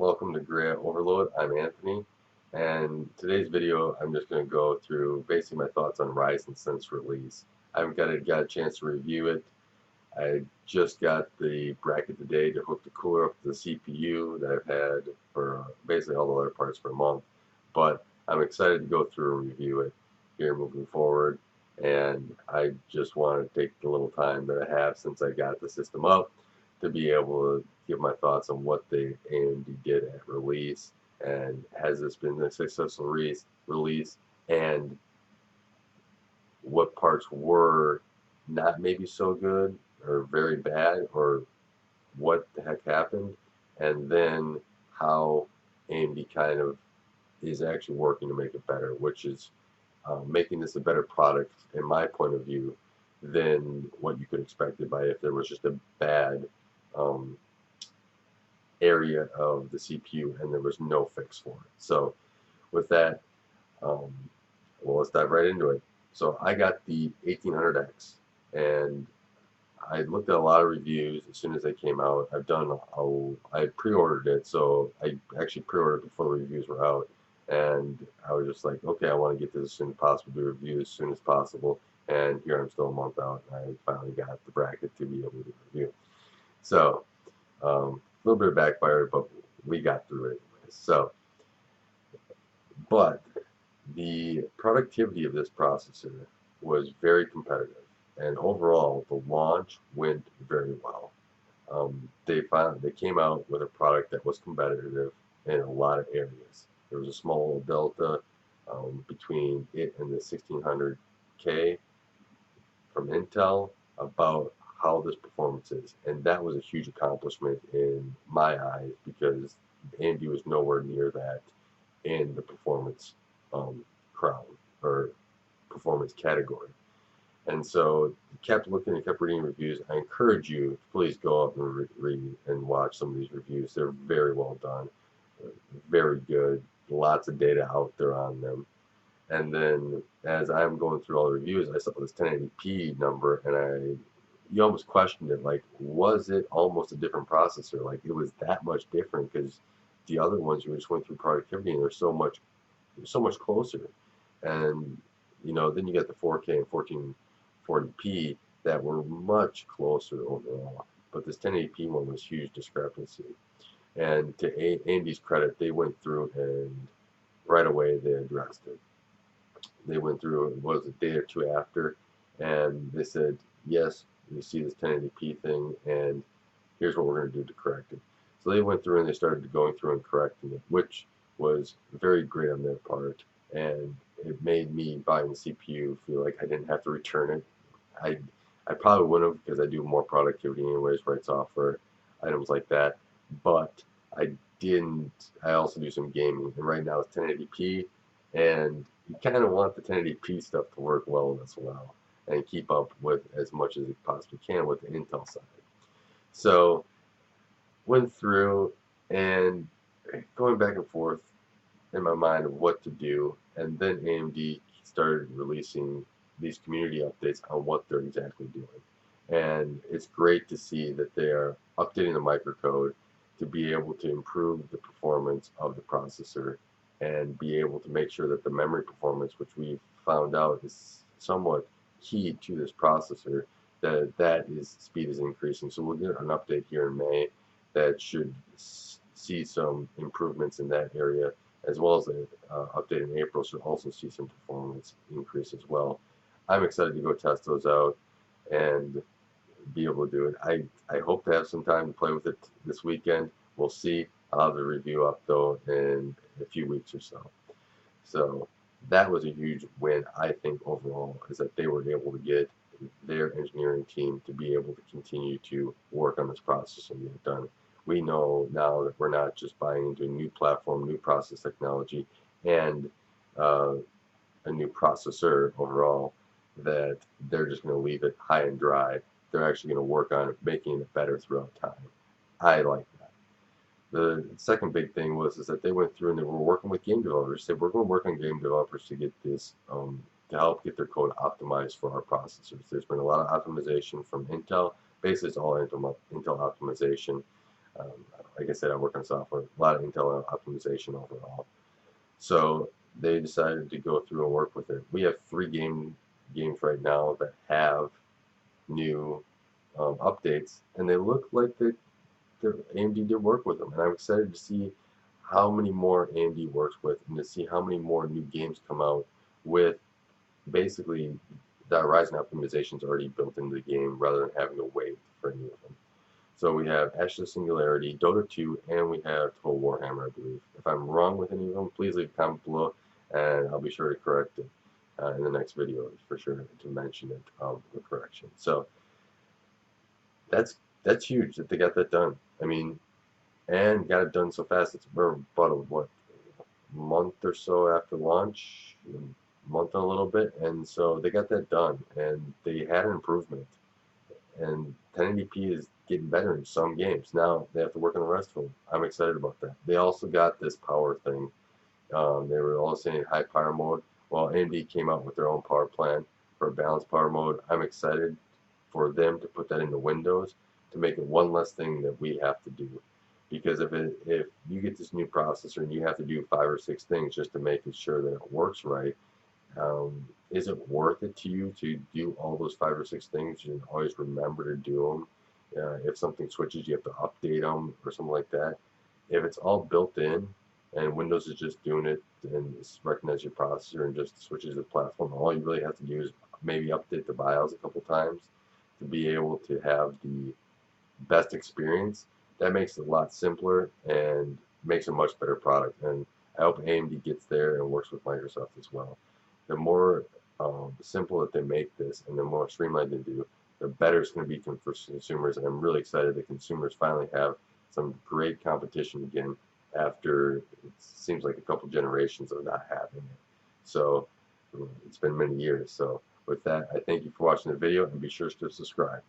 welcome to Gray Overload. I'm Anthony, and today's video I'm just going to go through basically my thoughts on Ryzen since release. I haven't got a chance to review it. I just got the bracket today to hook the cooler up to the CPU that I've had for basically all the other parts for a month, but I'm excited to go through and review it here moving forward, and I just want to take the little time that I have since I got the system up to be able to give my thoughts on what the AMD did at release, and has this been a successful release, and what parts were not maybe so good or very bad, or what the heck happened, and then how AMD kind of is actually working to make it better, which is making this a better product in my point of view than what you could expect it by if there was just a bad um, area of the CPU and there was no fix for it. So with that, um, well, let's dive right into it. So I got the 1800X, and I looked at a lot of reviews as soon as they came out. I pre-ordered it, so I actually pre-ordered before the reviews were out, and I was just like, okay, I want to get this as soon as possible, do a review as soon as possible, and here I'm still a month out, and I finally got the bracket to be able to review. So a little bit of backfire, but we got through it anyways. So, but the productivity of this processor was very competitive, and overall the launch went very well. They came out with a product that was competitive in a lot of areas. There was a small delta between it and the 1600K from Intel about how this performance is, and that was a huge accomplishment in my eyes because AMD was nowhere near that in the performance crown or performance category. And so kept looking and kept reading reviews. I encourage you to please go up and read and watch some of these reviews. They're very well done, very good, lots of data out there on them. And then as I'm going through all the reviews, I saw this 1080p number, and you almost questioned it, like, was it almost a different processor? Like, it was that much different because the other ones you were just going through productivity and they're so much closer. And then you got the 4K and 1440p that were much closer overall. But this 1080p one was huge discrepancy. And to AMD's credit, they went through and right away they addressed it. They went through, what was it, a day or two after, and they said, yes, we see this 1080p thing, and here's what we're going to do to correct it. So they went through and they started going through and correcting it, which was very great on their part, and it made me buying the CPU feel like I didn't have to return it. I I probably wouldn't have because I do more productivity anyways, write software, items like that, but I didn't. I also do some gaming, and right now it's 1080p, and you kind of want the 1080p stuff to work well as well and keep up with as much as it possibly can with the Intel side. So went through and going back and forth in my mind of what to do, and then AMD started releasing these community updates on what they're exactly doing. And it's great to see that they are updating the microcode to be able to improve the performance of the processor and be able to make sure that the memory performance, which we found out is somewhat key to this processor, that speed is increasing. So we'll get an update here in May that should see some improvements in that area, as well as an update in April should also see some performance increase as well. I'm excited to go test those out and be able to do it. I hope to have some time to play with it this weekend. We'll see. I'll have the review up though in a few weeks or so. So that was a huge win, I think, overall, is that they were able to get their engineering team to be able to continue to work on this process and get it done. We know now that we're not just buying into a new platform, new process technology, and a new processor overall, that they're just going to leave it high and dry. They're actually going to work on it, making it better throughout time. I like that. The second big thing was that they went through and they were working with game developers. Said we're going to work on game developers to get this to help get their code optimized for our processors. There's been a lot of optimization from Intel. Basically, it's all Intel optimization. Like I said, I work on software, a lot of Intel optimization overall. So they decided to go through and work with it. We have three games right now that have new updates, and they look like the AMD did work with them. And I'm excited to see how many more AMD works with, and to see how many more new games come out with basically that Ryzen optimization is already built into the game rather than having to wait for any of them. So we have Ashes Singularity, Dota 2, and we have Total Warhammer, I believe. If I'm wrong with any of them, please leave a comment below, and I'll be sure to correct it in the next video, for sure, to mention it, the correction. So that's huge that they got that done. I mean, and got it done so fast. It's about what, month or so after launch, a month and a little bit, and so they got that done, and they had an improvement. And 1080p is getting better in some games. Now they have to work on the rest of them. I'm excited about that. They also got this power thing. They were all saying high power mode. Well, AMD came out with their own power plan for balanced power mode. I'm excited for them to put that into Windows to make it one less thing that we have to do. Because if you get this new processor and you have to do 5 or 6 things just to make sure that it works right, is it worth it to you to do all those 5 or 6 things and always remember to do them? If something switches, you have to update them or something like that. If it's all built in and Windows is just doing it and recognizes your processor and just switches the platform, all you really have to do is maybe update the BIOS a couple times to be able to have the best experience. That makes it a lot simpler and makes a much better product. And I hope AMD gets there and works with Microsoft as well. The more simple that they make this and the more streamlined they do, the better it's going to be for consumers. And I'm really excited that consumers finally have some great competition again after it seems like a couple generations of not having it. So it's been many years. So with that, I thank you for watching the video, and be sure to subscribe.